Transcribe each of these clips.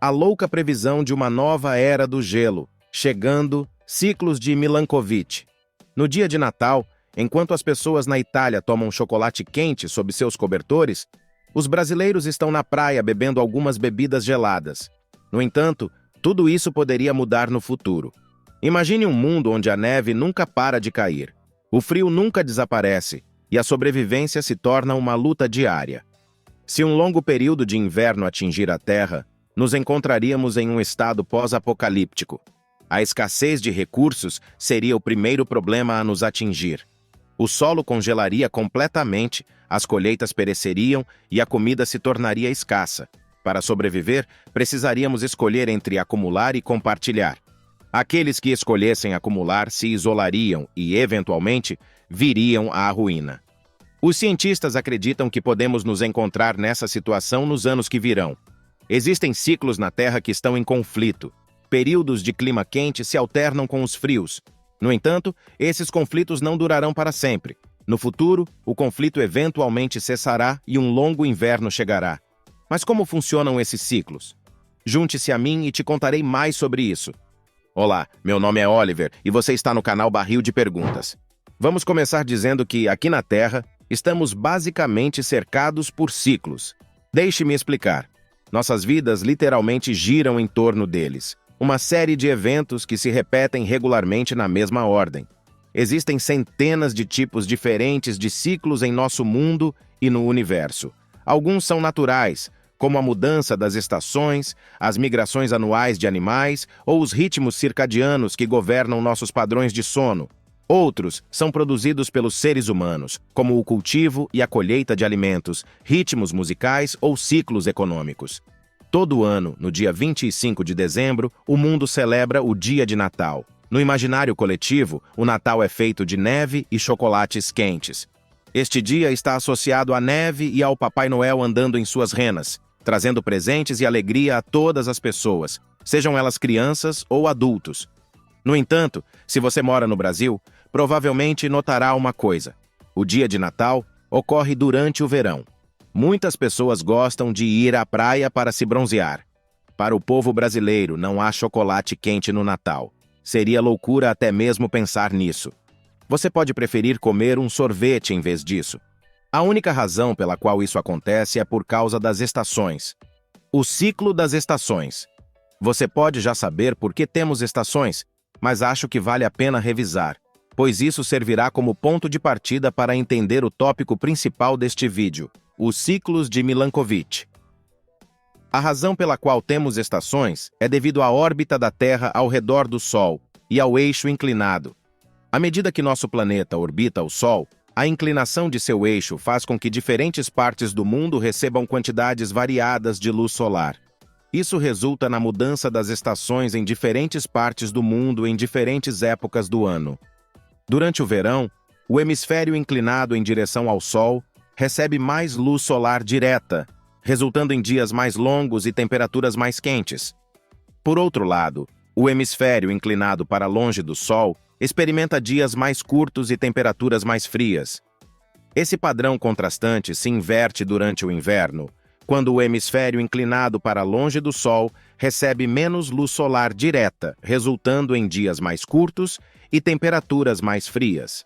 A louca previsão de uma nova era do gelo, chegando, ciclos de Milankovitch. No dia de Natal, enquanto as pessoas na Itália tomam chocolate quente sob seus cobertores, os brasileiros estão na praia bebendo algumas bebidas geladas. No entanto, tudo isso poderia mudar no futuro. Imagine um mundo onde a neve nunca para de cair, o frio nunca desaparece e a sobrevivência se torna uma luta diária. Se um longo período de inverno atingir a Terra, nos encontraríamos em um estado pós-apocalíptico. A escassez de recursos seria o primeiro problema a nos atingir. O solo congelaria completamente, as colheitas pereceriam e a comida se tornaria escassa. Para sobreviver, precisaríamos escolher entre acumular e compartilhar. Aqueles que escolhessem acumular se isolariam e, eventualmente, viriam à ruína. Os cientistas acreditam que podemos nos encontrar nessa situação nos anos que virão. Existem ciclos na Terra que estão em conflito. Períodos de clima quente se alternam com os frios. No entanto, esses conflitos não durarão para sempre. No futuro, o conflito eventualmente cessará e um longo inverno chegará. Mas como funcionam esses ciclos? Junte-se a mim e te contarei mais sobre isso. Olá, meu nome é Oliver e você está no canal Barril de Perguntas. Vamos começar dizendo que, aqui na Terra, estamos basicamente cercados por ciclos. Deixe-me explicar. Nossas vidas literalmente giram em torno deles. Uma série de eventos que se repetem regularmente na mesma ordem. Existem centenas de tipos diferentes de ciclos em nosso mundo e no universo. Alguns são naturais, como a mudança das estações, as migrações anuais de animais ou os ritmos circadianos que governam nossos padrões de sono. Outros são produzidos pelos seres humanos, como o cultivo e a colheita de alimentos, ritmos musicais ou ciclos econômicos. Todo ano, no dia 25 de dezembro, o mundo celebra o Dia de Natal. No imaginário coletivo, o Natal é feito de neve e chocolates quentes. Este dia está associado à neve e ao Papai Noel andando em suas renas, trazendo presentes e alegria a todas as pessoas, sejam elas crianças ou adultos. No entanto, se você mora no Brasil, provavelmente notará uma coisa. O Dia de Natal ocorre durante o verão. Muitas pessoas gostam de ir à praia para se bronzear. Para o povo brasileiro, não há chocolate quente no Natal. Seria loucura até mesmo pensar nisso. Você pode preferir comer um sorvete em vez disso. A única razão pela qual isso acontece é por causa das estações. O ciclo das estações. Você pode já saber por que temos estações, mas acho que vale a pena revisar, pois isso servirá como ponto de partida para entender o tópico principal deste vídeo, os ciclos de Milankovitch. A razão pela qual temos estações é devido à órbita da Terra ao redor do Sol e ao eixo inclinado. À medida que nosso planeta orbita o Sol, a inclinação de seu eixo faz com que diferentes partes do mundo recebam quantidades variadas de luz solar. Isso resulta na mudança das estações em diferentes partes do mundo em diferentes épocas do ano. Durante o verão, o hemisfério inclinado em direção ao Sol recebe mais luz solar direta, resultando em dias mais longos e temperaturas mais quentes. Por outro lado, o hemisfério inclinado para longe do Sol experimenta dias mais curtos e temperaturas mais frias. Esse padrão contrastante se inverte durante o inverno, quando o hemisfério inclinado para longe do Sol recebe menos luz solar direta, resultando em dias mais curtos e temperaturas mais frias.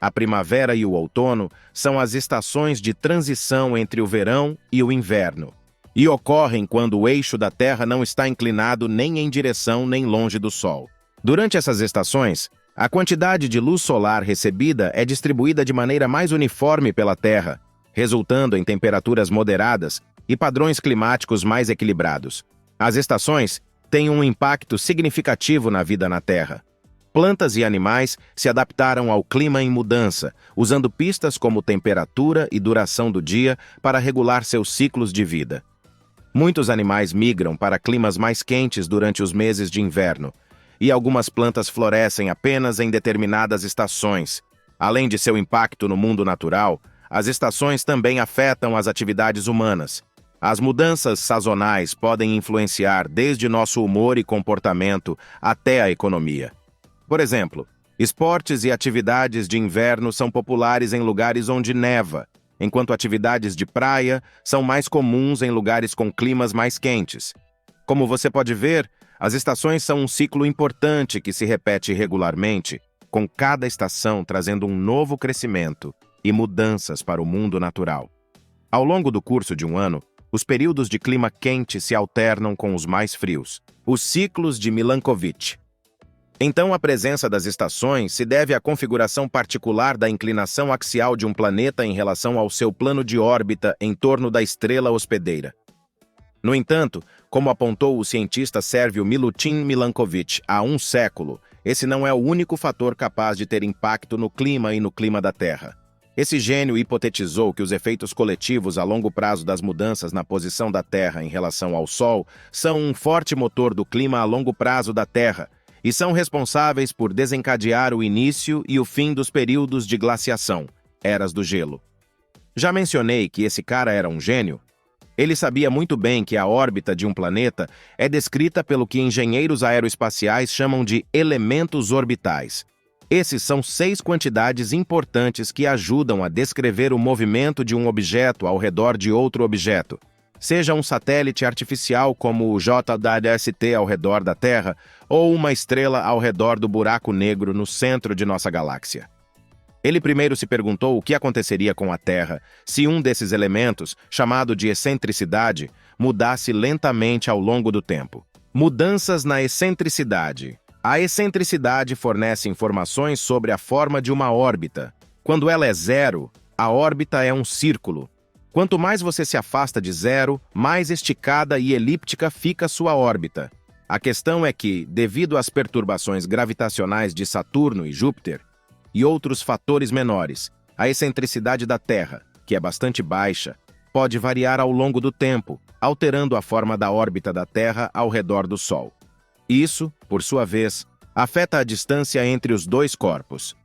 A primavera e o outono são as estações de transição entre o verão e o inverno, e ocorrem quando o eixo da Terra não está inclinado nem em direção nem longe do Sol. Durante essas estações, a quantidade de luz solar recebida é distribuída de maneira mais uniforme pela Terra, resultando em temperaturas moderadas e padrões climáticos mais equilibrados. As estações têm um impacto significativo na vida na Terra. Plantas e animais se adaptaram ao clima em mudança, usando pistas como temperatura e duração do dia para regular seus ciclos de vida. Muitos animais migram para climas mais quentes durante os meses de inverno, e algumas plantas florescem apenas em determinadas estações. Além de seu impacto no mundo natural, as estações também afetam as atividades humanas. As mudanças sazonais podem influenciar desde nosso humor e comportamento até a economia. Por exemplo, esportes e atividades de inverno são populares em lugares onde neva, enquanto atividades de praia são mais comuns em lugares com climas mais quentes. Como você pode ver, as estações são um ciclo importante que se repete regularmente, com cada estação trazendo um novo crescimento e mudanças para o mundo natural. Ao longo do curso de um ano, os períodos de clima quente se alternam com os mais frios, os ciclos de Milankovitch. Então, a presença das estações se deve à configuração particular da inclinação axial de um planeta em relação ao seu plano de órbita em torno da estrela hospedeira. No entanto, como apontou o cientista sérvio Milutin Milankovitch há um século, esse não é o único fator capaz de ter impacto no clima e no clima da Terra. Esse gênio hipotetizou que os efeitos coletivos a longo prazo das mudanças na posição da Terra em relação ao Sol são um forte motor do clima a longo prazo da Terra e são responsáveis por desencadear o início e o fim dos períodos de glaciação, eras do gelo. Já mencionei que esse cara era um gênio? Ele sabia muito bem que a órbita de um planeta é descrita pelo que engenheiros aeroespaciais chamam de elementos orbitais. Esses são 6 quantidades importantes que ajudam a descrever o movimento de um objeto ao redor de outro objeto, seja um satélite artificial como o JWST ao redor da Terra ou uma estrela ao redor do buraco negro no centro de nossa galáxia. Ele primeiro se perguntou o que aconteceria com a Terra se um desses elementos, chamado de excentricidade, mudasse lentamente ao longo do tempo. Mudanças na excentricidade. A excentricidade fornece informações sobre a forma de uma órbita. Quando ela é zero, a órbita é um círculo. Quanto mais você se afasta de zero, mais esticada e elíptica fica sua órbita. A questão é que, devido às perturbações gravitacionais de Saturno e Júpiter, e outros fatores menores, a excentricidade da Terra, que é bastante baixa, pode variar ao longo do tempo, alterando a forma da órbita da Terra ao redor do Sol. Isso, por sua vez, afeta a distância entre os dois corpos.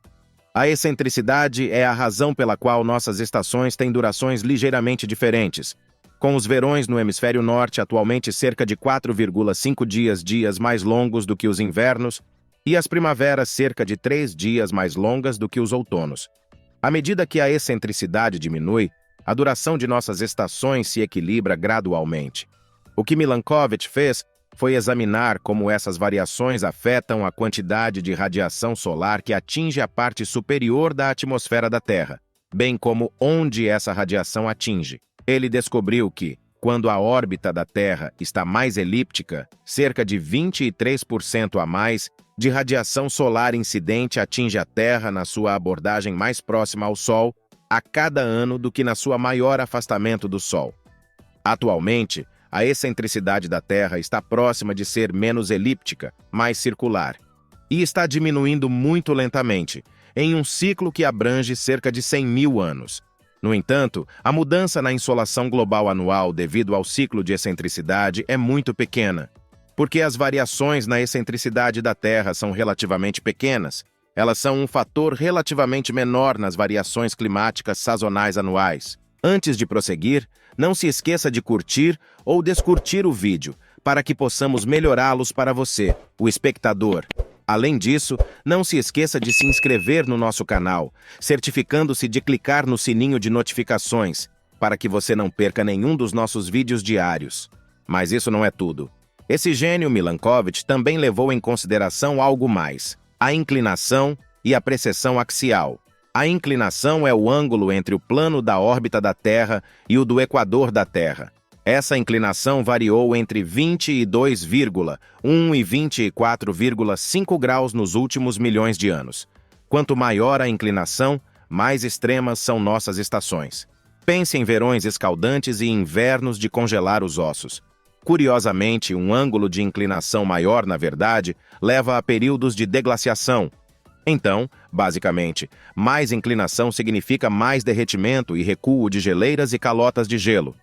A excentricidade é a razão pela qual nossas estações têm durações ligeiramente diferentes, com os verões no hemisfério norte atualmente cerca de 4,5 dias mais longos do que os invernos, e as primaveras cerca de 3 dias mais longas do que os outonos. À medida que a excentricidade diminui, a duração de nossas estações se equilibra gradualmente. O que Milankovitch fez foi examinar como essas variações afetam a quantidade de radiação solar que atinge a parte superior da atmosfera da Terra, bem como onde essa radiação atinge. Ele descobriu que, quando a órbita da Terra está mais elíptica, cerca de 23% a mais de radiação solar incidente atinge a Terra na sua abordagem mais próxima ao Sol a cada ano do que na sua maior afastamento do Sol. Atualmente, a excentricidade da Terra está próxima de ser menos elíptica, mais circular, e está diminuindo muito lentamente, em um ciclo que abrange cerca de 100 mil anos. No entanto, a mudança na insolação global anual devido ao ciclo de excentricidade é muito pequena. Porque as variações na excentricidade da Terra são relativamente pequenas, elas são um fator relativamente menor nas variações climáticas sazonais anuais. Antes de prosseguir, não se esqueça de curtir ou descurtir o vídeo, para que possamos melhorá-los para você, o espectador. Além disso, não se esqueça de se inscrever no nosso canal, certificando-se de clicar no sininho de notificações, para que você não perca nenhum dos nossos vídeos diários. Mas isso não é tudo. Esse gênio Milankovitch também levou em consideração algo mais: a inclinação e a precessão axial. A inclinação é o ângulo entre o plano da órbita da Terra e o do equador da Terra. Essa inclinação variou entre 22,1 e 24,5 graus nos últimos milhões de anos. Quanto maior a inclinação, mais extremas são nossas estações. Pense em verões escaldantes e invernos de congelar os ossos. Curiosamente, um ângulo de inclinação maior, na verdade, leva a períodos de deglaciação. Então, basicamente, mais inclinação significa mais derretimento e recuo de geleiras e calotas de gelo.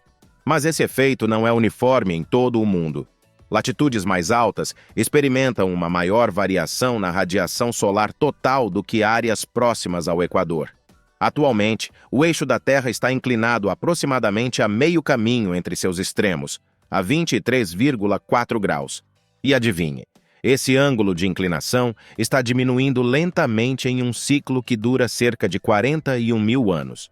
Mas esse efeito não é uniforme em todo o mundo. Latitudes mais altas experimentam uma maior variação na radiação solar total do que áreas próximas ao Equador. Atualmente, o eixo da Terra está inclinado aproximadamente a meio caminho entre seus extremos, a 23,4 graus. E adivinhe, esse ângulo de inclinação está diminuindo lentamente em um ciclo que dura cerca de 41 mil anos.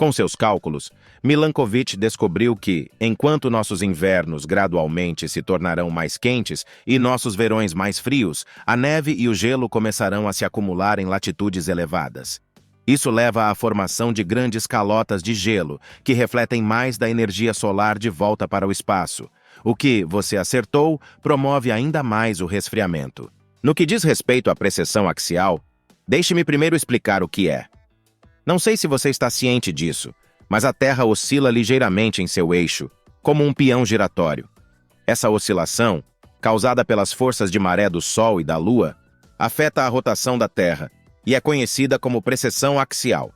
Com seus cálculos, Milankovitch descobriu que, enquanto nossos invernos gradualmente se tornarão mais quentes e nossos verões mais frios, a neve e o gelo começarão a se acumular em latitudes elevadas. Isso leva à formação de grandes calotas de gelo, que refletem mais da energia solar de volta para o espaço. O que, você acertou, promove ainda mais o resfriamento. No que diz respeito à precessão axial, deixe-me primeiro explicar o que é. Não sei se você está ciente disso, mas a Terra oscila ligeiramente em seu eixo, como um peão giratório. Essa oscilação, causada pelas forças de maré do Sol e da Lua, afeta a rotação da Terra e é conhecida como precessão axial.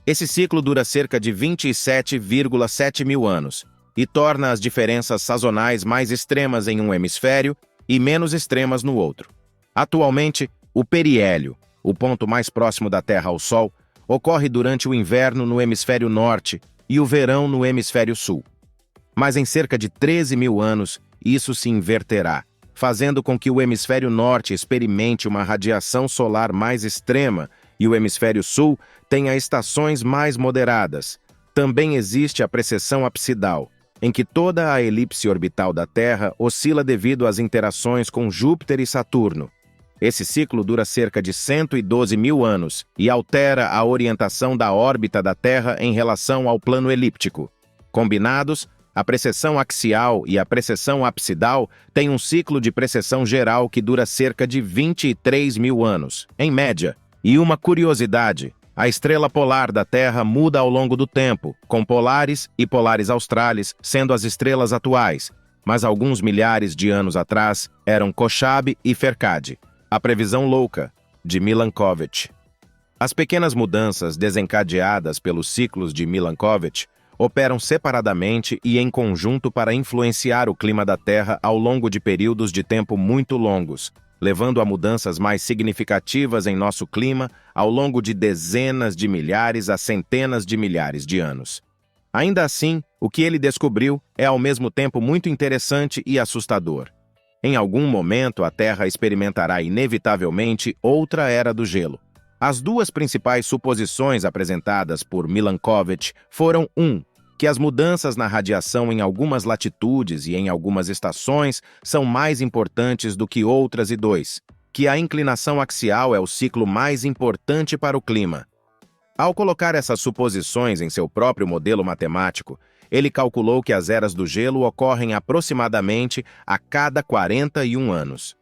Esse ciclo dura cerca de 27,7 mil anos e torna as diferenças sazonais mais extremas em um hemisfério e menos extremas no outro. Atualmente, o periélio, o ponto mais próximo da Terra ao Sol, ocorre durante o inverno no hemisfério norte e o verão no hemisfério sul. Mas em cerca de 13 mil anos, isso se inverterá, fazendo com que o hemisfério norte experimente uma radiação solar mais extrema e o hemisfério sul tenha estações mais moderadas. Também existe a precessão apsidal, em que toda a elipse orbital da Terra oscila devido às interações com Júpiter e Saturno. Esse ciclo dura cerca de 112 mil anos e altera a orientação da órbita da Terra em relação ao plano elíptico. Combinados, a precessão axial e a precessão apsidal têm um ciclo de precessão geral que dura cerca de 23 mil anos, em média. E uma curiosidade, a estrela polar da Terra muda ao longo do tempo, com Polaris e Polaris Australis sendo as estrelas atuais, mas alguns milhares de anos atrás eram Kochab e Pherkade. A previsão louca, de Milankovitch. As pequenas mudanças desencadeadas pelos ciclos de Milankovitch operam separadamente e em conjunto para influenciar o clima da Terra ao longo de períodos de tempo muito longos, levando a mudanças mais significativas em nosso clima ao longo de dezenas de milhares a centenas de milhares de anos. Ainda assim, o que ele descobriu é ao mesmo tempo muito interessante e assustador. Em algum momento, a Terra experimentará inevitavelmente outra era do gelo. As duas principais suposições apresentadas por Milankovitch foram 1. Que as mudanças na radiação em algumas latitudes e em algumas estações são mais importantes do que outras e 2. Que a inclinação axial é o ciclo mais importante para o clima. Ao colocar essas suposições em seu próprio modelo matemático, ele calculou que as eras do gelo ocorrem aproximadamente a cada 41 anos.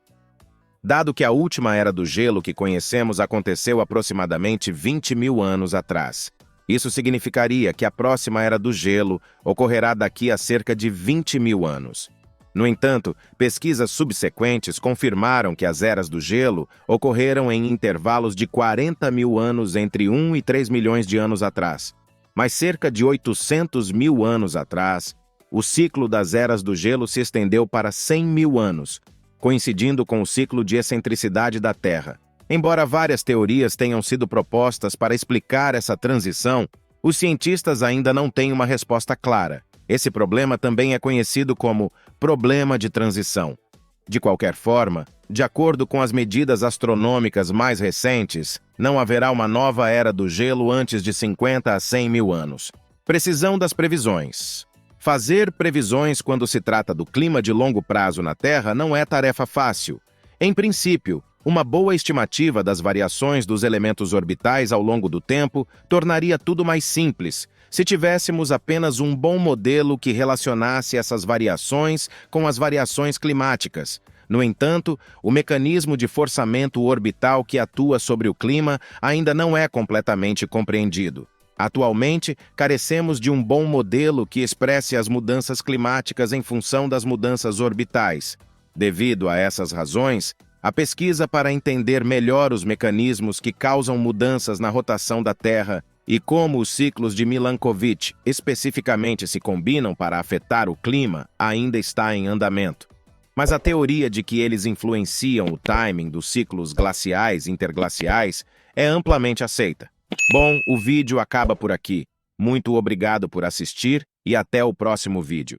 Dado que a última era do gelo que conhecemos aconteceu aproximadamente 20 mil anos atrás, isso significaria que a próxima era do gelo ocorrerá daqui a cerca de 20 mil anos. No entanto, pesquisas subsequentes confirmaram que as eras do gelo ocorreram em intervalos de 40 mil anos entre 1 e 3 milhões de anos atrás. Mas cerca de 800 mil anos atrás, o ciclo das eras do gelo se estendeu para 100 mil anos, coincidindo com o ciclo de excentricidade da Terra. Embora várias teorias tenham sido propostas para explicar essa transição, os cientistas ainda não têm uma resposta clara. Esse problema também é conhecido como problema de transição. De qualquer forma, de acordo com as medidas astronômicas mais recentes, não haverá uma nova era do gelo antes de 50 a 100 mil anos. Precisão das previsões. Fazer previsões quando se trata do clima de longo prazo na Terra não é tarefa fácil. Em princípio, uma boa estimativa das variações dos elementos orbitais ao longo do tempo tornaria tudo mais simples, se tivéssemos apenas um bom modelo que relacionasse essas variações com as variações climáticas. No entanto, o mecanismo de forçamento orbital que atua sobre o clima ainda não é completamente compreendido. Atualmente, carecemos de um bom modelo que expresse as mudanças climáticas em função das mudanças orbitais. Devido a essas razões, a pesquisa para entender melhor os mecanismos que causam mudanças na rotação da Terra e como os ciclos de Milankovitch especificamente se combinam para afetar o clima ainda está em andamento. Mas a teoria de que eles influenciam o timing dos ciclos glaciais e interglaciais é amplamente aceita. Bom, o vídeo acaba por aqui. Muito obrigado por assistir e até o próximo vídeo.